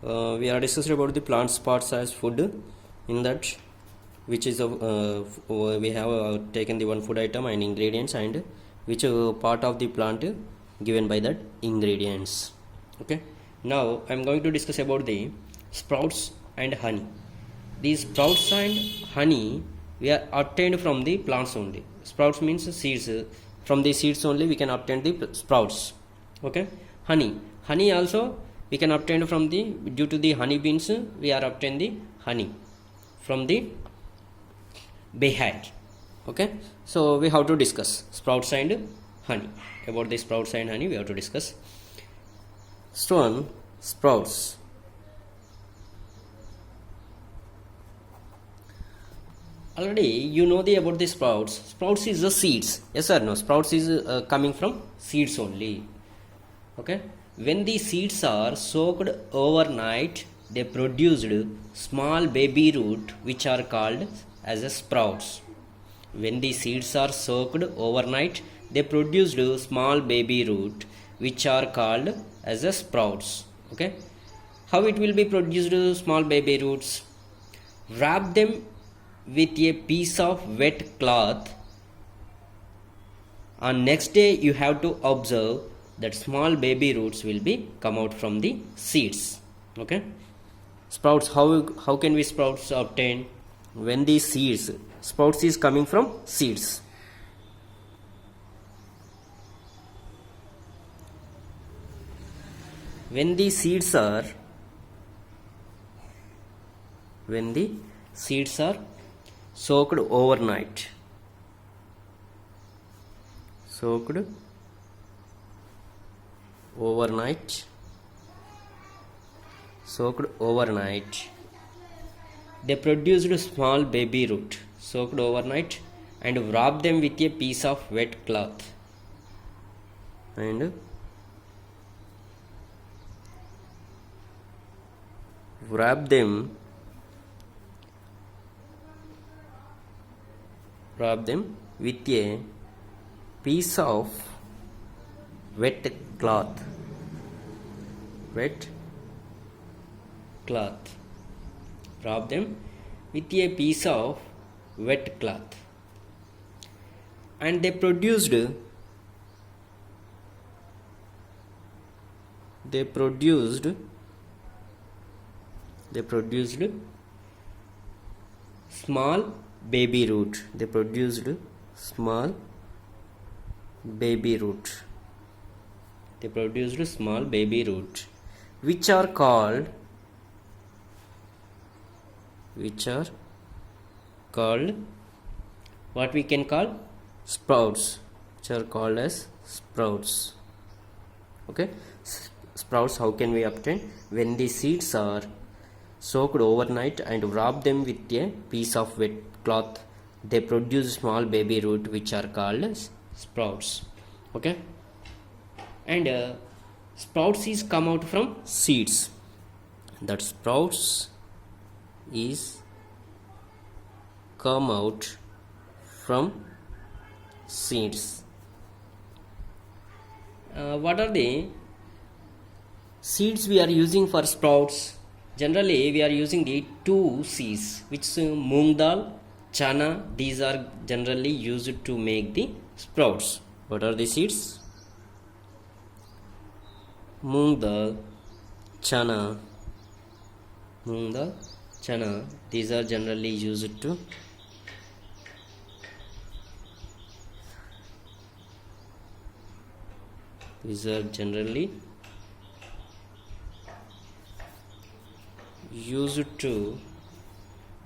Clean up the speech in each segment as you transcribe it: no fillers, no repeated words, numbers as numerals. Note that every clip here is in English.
We are discussing about the plant's parts as food. In that, which is we have taken the one food item and ingredients, and which part of the plant given by that ingredients. Okay. Now I am going to discuss about the sprouts and honey. These sprouts and honey we are obtained from the plants only. Sprouts means seeds. From the seeds only we can obtain the sprouts. Okay. Honey also we can obtain from the, due to the honey beans we are obtain the honey from the beehive. Okay, so we have to discuss sprouts and honey. About the sprouts and honey we have to discuss. Sprouts. Already you know the about the sprouts. Sprouts is the seeds. Yes or no? Sprouts is coming from seeds only. Okay, when the seeds are soaked overnight, they produced small baby root which are called as a sprouts. When the seeds are soaked overnight, they produced small baby root which are called as a sprouts. Okay, how it will be produced small baby roots? Wrap them with a piece of wet cloth. On next day you have to observe that small baby roots will be come out from the seeds. Okay, sprouts, how can we sprouts obtain? When the seeds, sprouts is coming from seeds. When the seeds are soaked overnight, they produced small baby root soaked overnight, and wrap them with a piece of wet cloth, and wrap them with a piece of wet cloth. Wrap them with a piece of wet cloth, and they produced small baby root. Which are called what we can call sprouts, which are called as sprouts. Okay, sprouts, how can we obtain? When the seeds are soaked overnight and wrap them with a piece of wet cloth, they produce small baby root which are called as sprouts. Okay, and sprouts is come out from seeds. That sprouts is come out from seeds. What are the seeds we are using for sprouts? Generally we are using the two seeds, which is moong dal, chana. These are generally used to make the sprouts. What are the seeds? Moong dal, chana. These are generally used to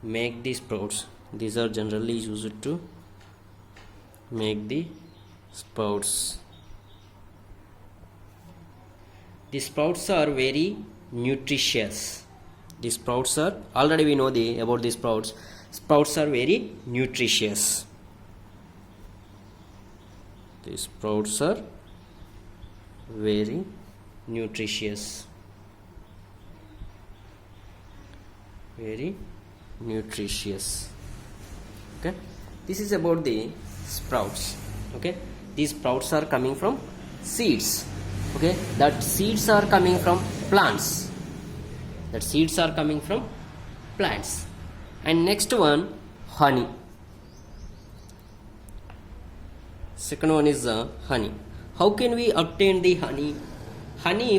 make the sprouts. These are generally used to make the sprouts. The sprouts are very nutritious. The sprouts are, already we know about the sprouts. Sprouts are very nutritious. The sprouts are very nutritious. Okay, this is about the sprouts. Okay, these sprouts are coming from seeds. Okay, that seeds are coming from plants. That seeds are coming from plants. And next one, honey. Second one is honey. How can we obtain the honey? Honey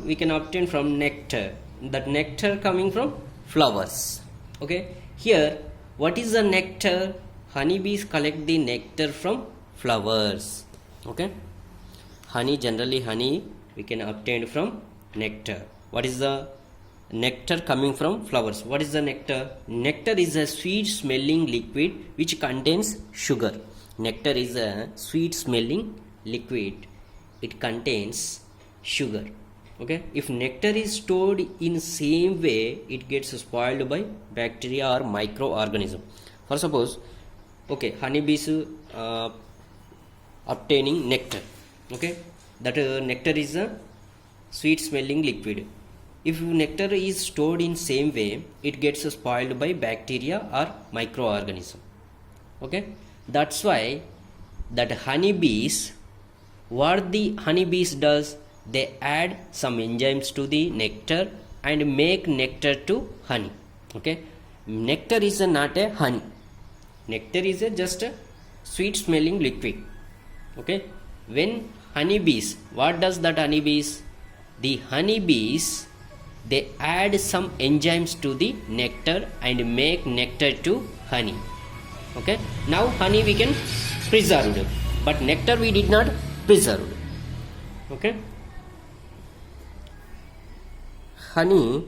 we can obtain from nectar. That nectar coming from flowers. Okay. Here, what is the nectar? Honeybees collect the nectar from flowers. Okay. Generally honey we can obtain from nectar. What is the nectar coming from flowers? What is the nectar? Nectar is a sweet smelling liquid which contains sugar. Nectar is a sweet smelling liquid. It contains sugar. Okay. If nectar is stored in same way, it gets spoiled by bacteria or microorganism. For suppose, okay, honeybees obtaining nectar. Okay, that nectar is a sweet smelling liquid. If nectar is stored in same way, it gets spoiled by bacteria or microorganism. Okay, that's why that honeybees, what the honeybees does, they add some enzymes to the nectar and make nectar to honey. Okay, nectar is not a honey. Nectar is just a sweet smelling liquid. Okay, when honeybees, what does that honeybees? The honeybees, they add some enzymes to the nectar and make nectar to honey. Okay, now honey we can preserve, but nectar we did not preserve. Okay, honey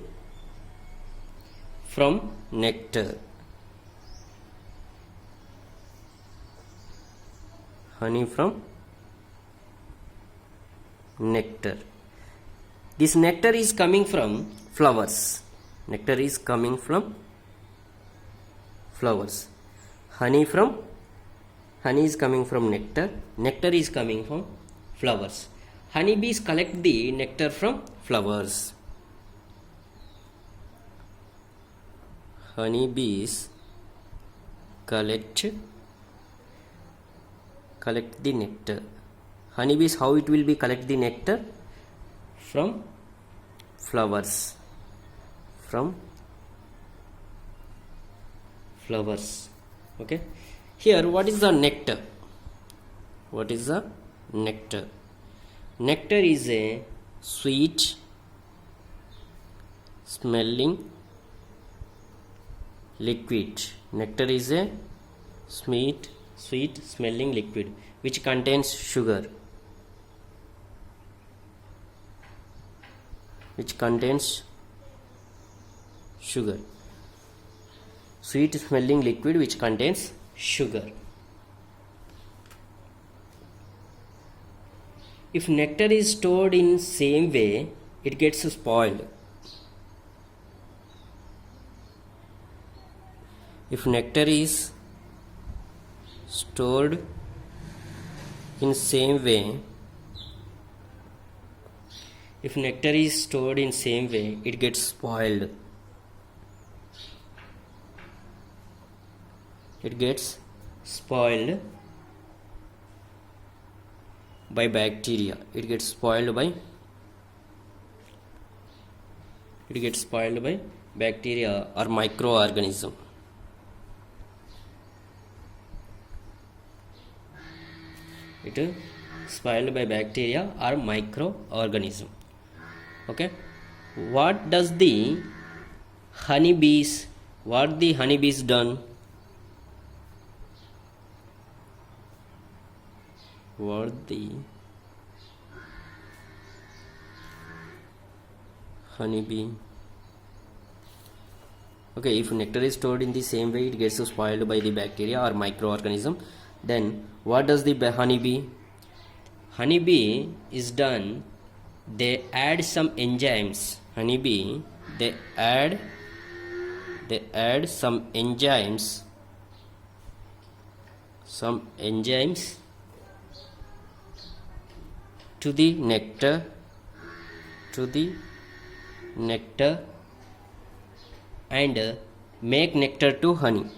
from nectar. Honey from nectar. This nectar is coming from flowers. Nectar is coming from flowers. Honey is coming from nectar. Nectar is coming from flowers. Honeybees collect the nectar from flowers. Honeybees collect the nectar. Honeybees, how it will be collect the nectar? From flowers. Okay, here what is the nectar? Nectar is a sweet smelling liquid. Nectar is a sweet smelling liquid which contains sugar. Sweet smelling liquid which contains sugar. If nectar is stored in same way, it gets spoiled. If nectar is stored in same way, it gets spoiled. By bacteria. It gets spoiled by bacteria or microorganism. It is spoiled by bacteria or microorganism. Okay, what the honeybees done? What the honeybee? Okay, if nectar is stored in the same way, it gets spoiled by the bacteria or microorganism. Then what does the honeybee? Honeybee is done, they add some enzymes. Honeybee, they add some enzymes to the nectar and make nectar to honey.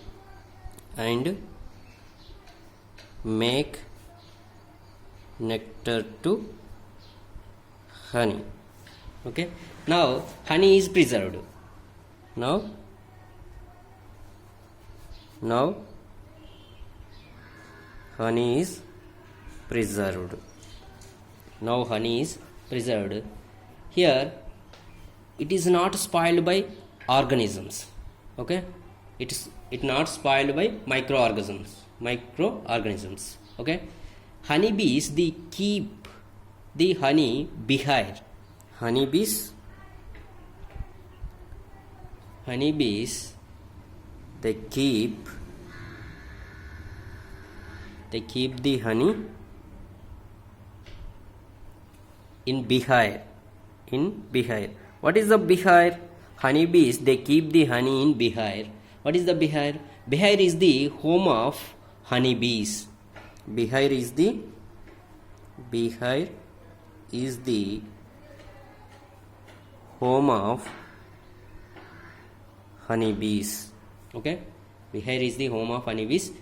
Okay, Now honey is preserved. Now honey is preserved. Now honey is preserved. Here it is not spoiled by organisms. Okay, it not spoiled by microorganisms. Okay, honeybees they keep the honey behind. Honeybees they keep the honey in behind. What is the behind? Honeybees they keep the honey in behind. What is the behind? Behind is the home of honeybees. Behind is the home of honeybees. Okay, behind is the home of honeybees,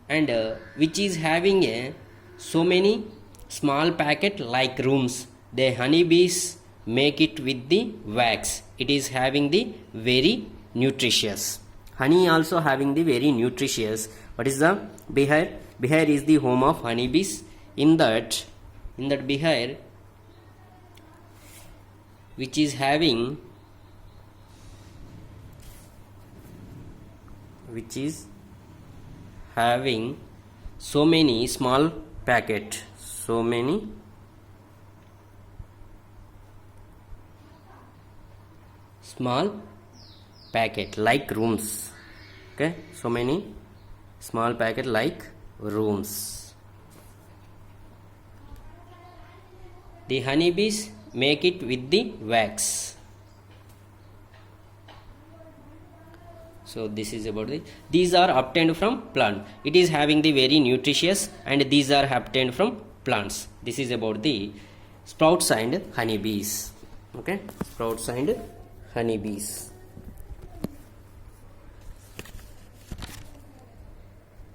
and which is having so many small packet like rooms. The honeybees make it with the wax. It is having the very nutritious. Honey also having the very nutritious. What is the behind? Behind is the home of honeybees. In that behind, which is having so many small packet, like rooms. Okay, so many small packet like rooms. The honeybees make it with the wax. So this is about these are obtained from plant. It is having the very nutritious, and these are obtained from plants. This is about the sprouts and honeybees. Okay, sprouts and honeybees.